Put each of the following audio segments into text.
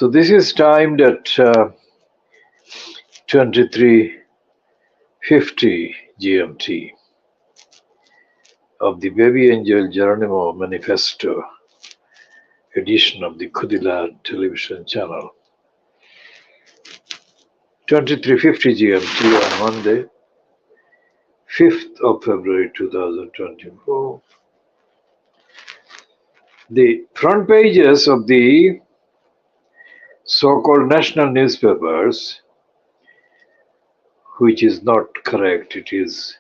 So this is timed at 23:50 GMT of the BabyAngelGeronimo Manifesto edition of the Khoodeelaar television channel. 23:50 GMT on Monday, 5th of February 2024. The front pages of the so-called national newspapers, which is not correct, it is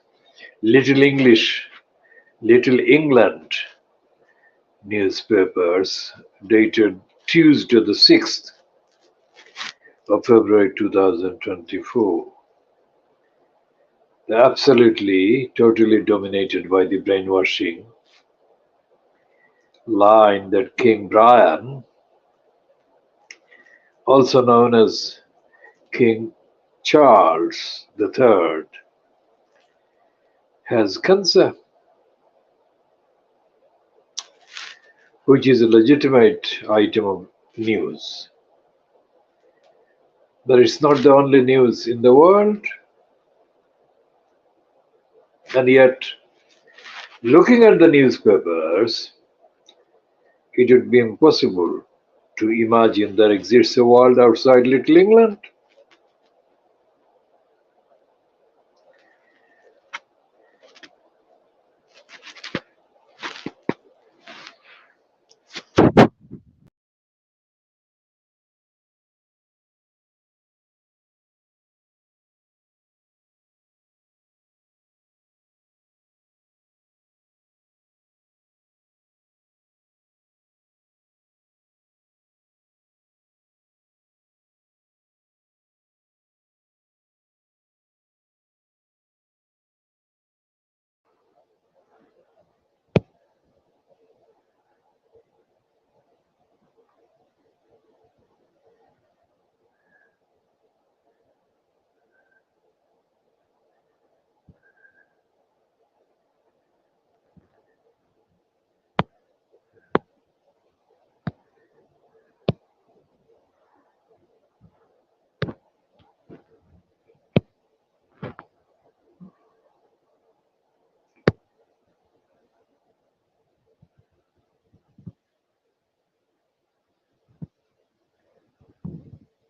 Little English, Little England newspapers, dated Tuesday the 6th of February 2024. They're absolutely, totally dominated by the brainwashing line that King Brian, also known as King Charles III, has cancer, which is a legitimate item of news. But it's not the only news in the world. And yet, looking at the newspapers, it would be impossible to imagine there exists a world outside Little England.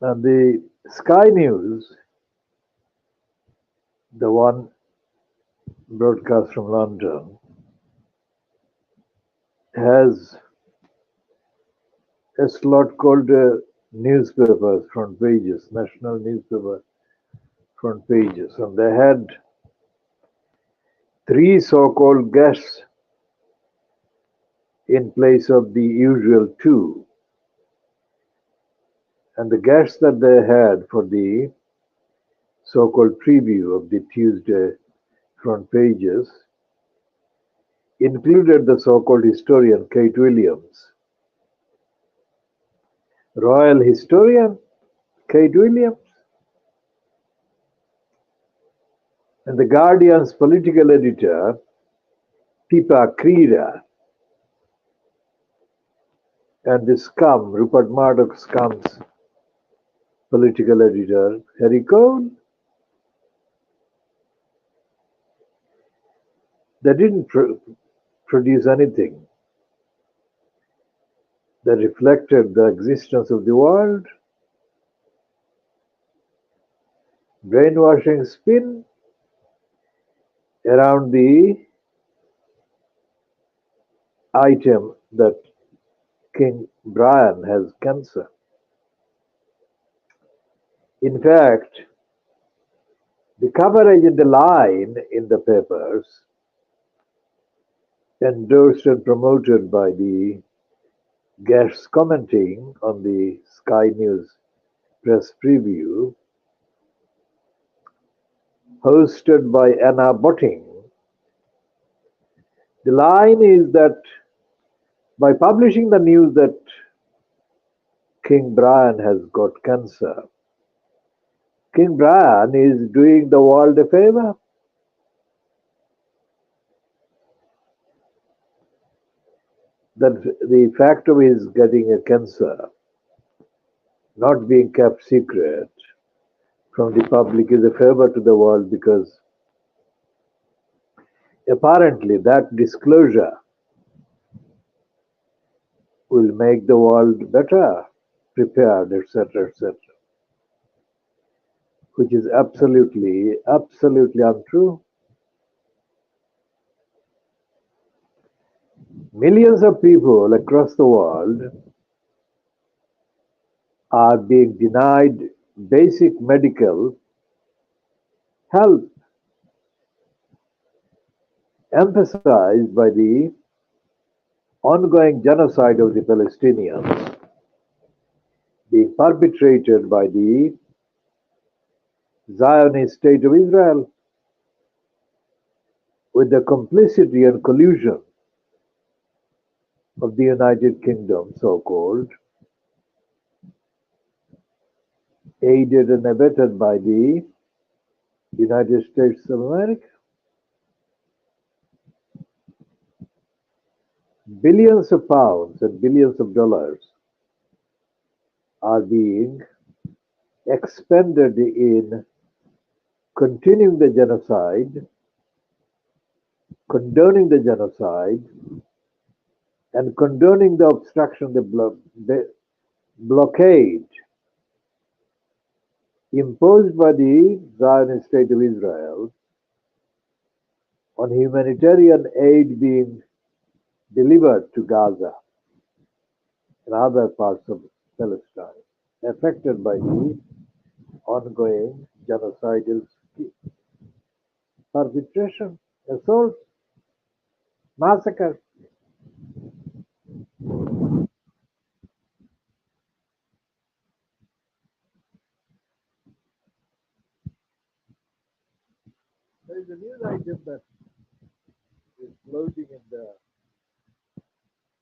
And the Sky News, the one broadcast from London, has a slot called newspapers front pages, national newspaper front pages. And they had three so-called guests in place of the usual two. And the guests that they had for the so-called preview of the Tuesday front pages included the so-called historian Kate Williams. Royal historian Kate Williams. And the Guardian's political editor Pippa Crerar. And the scum, Rupert Murdoch scum's political editor Harry Cohn. They didn't produce anything that reflected the existence of the world. Brainwashing spin around the item that King Brian has cancer. In fact, the coverage and the line in the papers, endorsed and promoted by the guests commenting on the Sky News press preview, hosted by Anna Botting. The line is that by publishing the news that King Brian has got cancer, King Brian is doing the world a favor. That the fact of his getting a cancer not being kept secret from the public is a favor to the world because apparently that disclosure will make the world better prepared, etc., etc., which is absolutely untrue. Millions of people across the world are being denied basic medical help, emphasized by the ongoing genocide of the Palestinians being perpetrated by the Zionist state of Israel with the complicity and collusion of the United Kingdom, so called, aided and abetted by the United States of America. Billions of pounds and billions of dollars are being expended in continuing the genocide, condoning the genocide, and condoning the obstruction, the blockade imposed by the Zionist state of Israel on humanitarian aid being delivered to Gaza and other parts of Palestine affected by the ongoing genocidal perpetration, assault, massacre. There is a news item that is floating in the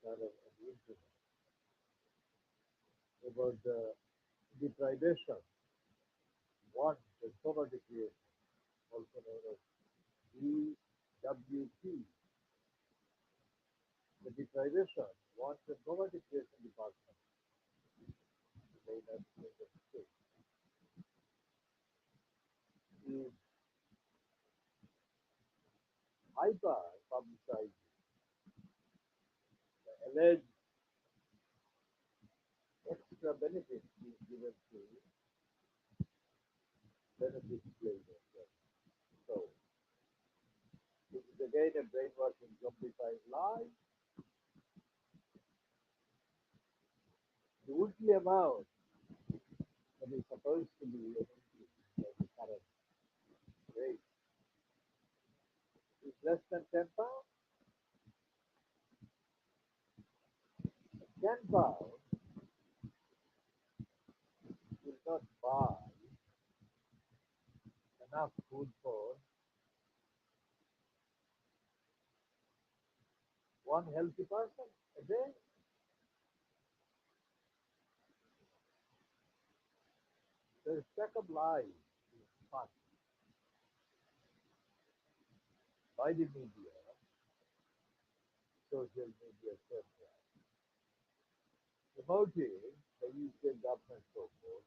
internet about the deprivation, want, and poverty creation, also known as DWP, the deprivation, want, and poverty creation department, the United States, is hyper publicizing the alleged extra benefits being given to benefit claimants. So, this is again a brainwashing, zombified lie. The weekly amount that is supposed to be an increase of the current rate is less than £10. £10 will not buy enough food for one healthy person a day. The stack of lies is spun by the media, social media, etc., promoting the UK government so-called,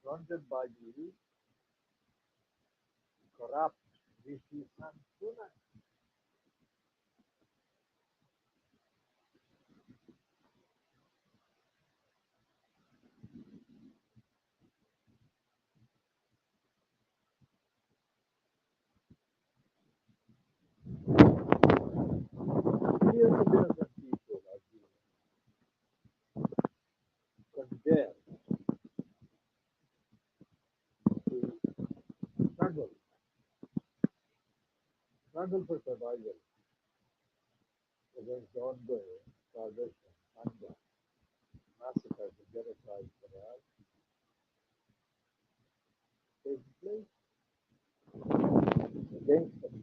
fronted by the corrupt Rishi Sunak. Millions of innocent people are being condemned to struggle, struggle for survival against the ongoing starvation, hunger, massacres, and genocide that are taking place against them.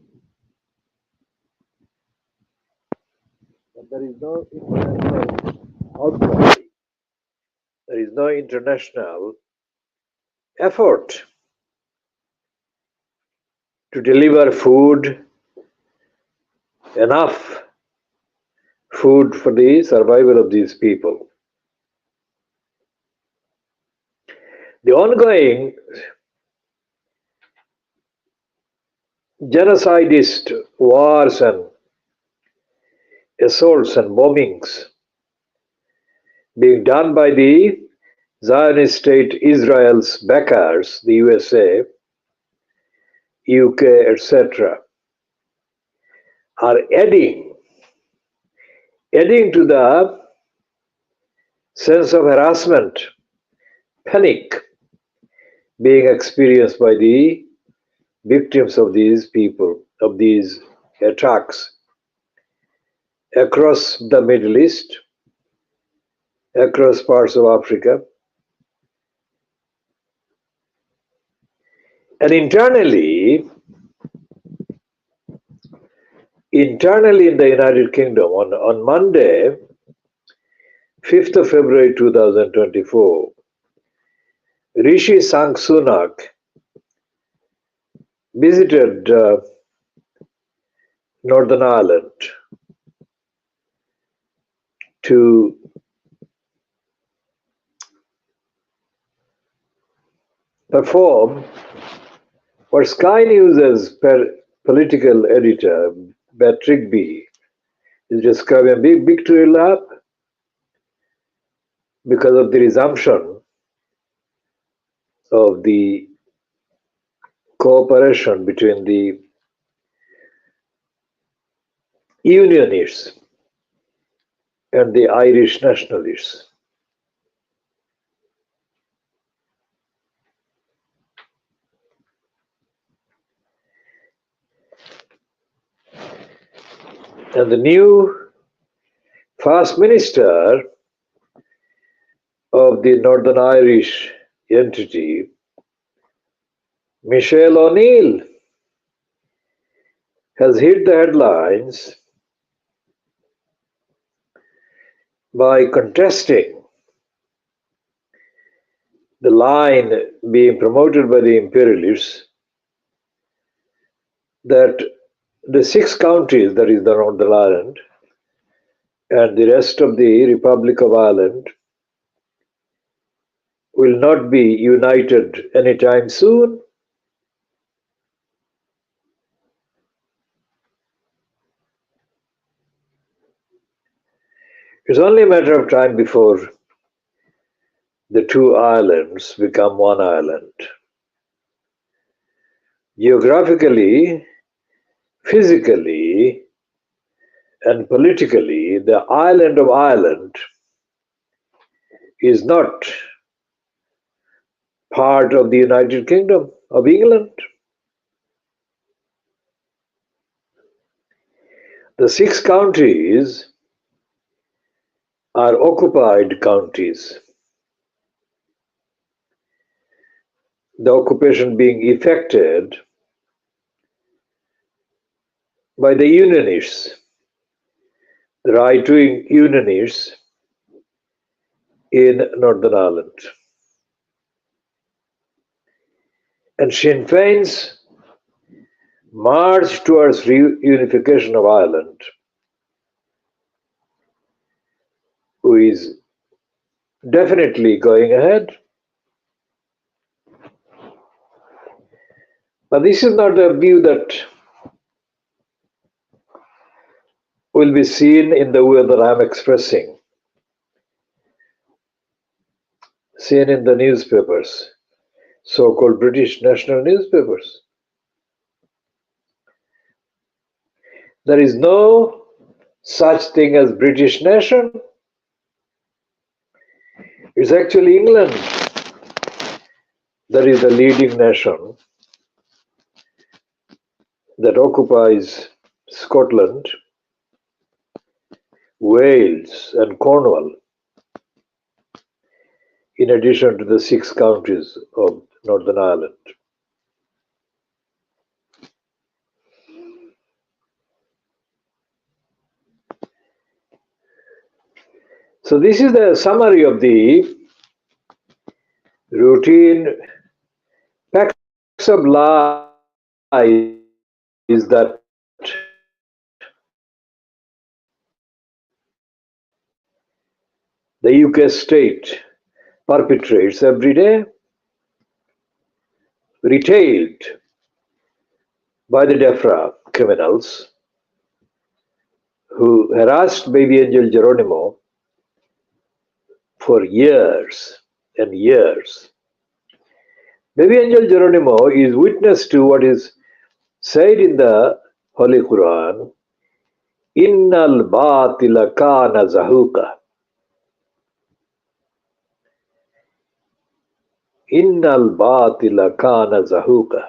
But there is no international outcry. There is no international effort to deliver food, enough food for the survival of these people. The ongoing genocidist wars and assaults and bombings being done by the Zionist state Israel's backers, the USA, UK, etc., are adding to the sense of harassment, panic being experienced by the victims of these people, of these attacks across the Middle East, across parts of Africa, and internally in the United Kingdom on Monday, 5th of February 2024, Rishi Sunak visited Northern Ireland to perform what Sky News' political editor, Patrick B, is describing a big victory lap because of the resumption of the cooperation between the Unionists and the Irish nationalists. And the new First Minister of the Northern Irish entity, Michelle O'Neill, has hit the headlines by contesting the line being promoted by the imperialists that the 6 counties, that is the Northern Ireland, and the rest of the Republic of Ireland will not be united anytime soon. It's only a matter of time before the 2 islands become 1 island. Geographically, physically, and politically, the island of Ireland is not part of the United Kingdom of England. The 6 counties are occupied counties. The occupation being effected by the Unionists, the right-wing Unionists in Northern Ireland. And Sinn Féin's march towards reunification of Ireland, who is definitely going ahead. But this is not a view that will be seen in the way that I'm expressing, seen in the newspapers, so-called British national newspapers. There is no such thing as British nation. It's actually England that is the leading nation that occupies Scotland, Wales, and Cornwall, in addition to the 6 counties of Northern Ireland. So this is the summary of the routine packs of lies that the UK state perpetrates every day. retailed by the DEFRA criminals who harassed baby angel Geronimo for years and years. Baby angel Geronimo is witness to what is said in the Holy Quran, Innal batila kana zahuka. Innal batila kana zahuka.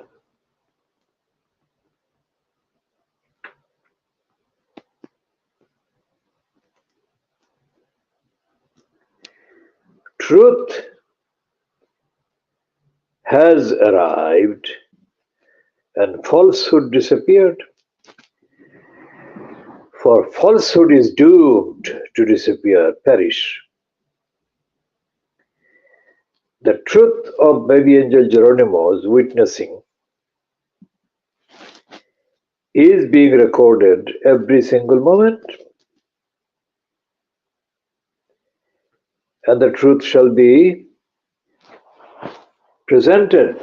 Truth has arrived and falsehood disappeared. For falsehood is doomed to disappear, perish. The truth of baby angel Geronimo's witnessing is being recorded every single moment, and the truth shall be presented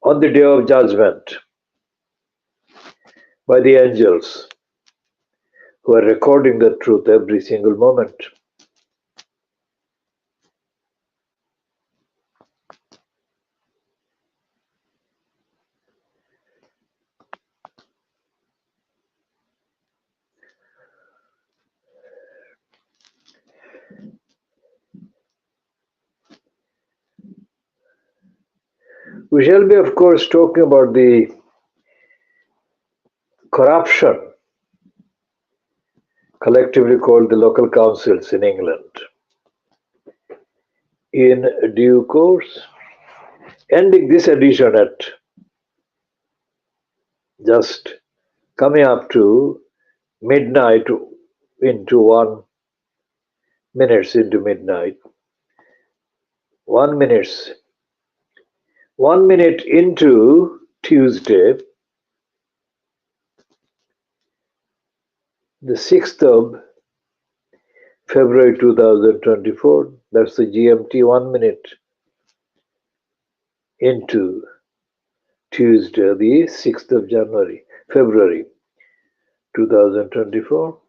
on the day of judgment by the angels who are recording the truth every single moment. We shall be, of course, talking about the corruption collectively called the local councils in England in due course, ending this edition at just coming up to midnight into 1 minute into midnight. 1 minute into Tuesday, the 6th of February 2024. That's the GMT 1 minute into Tuesday, the 6th of February 2024.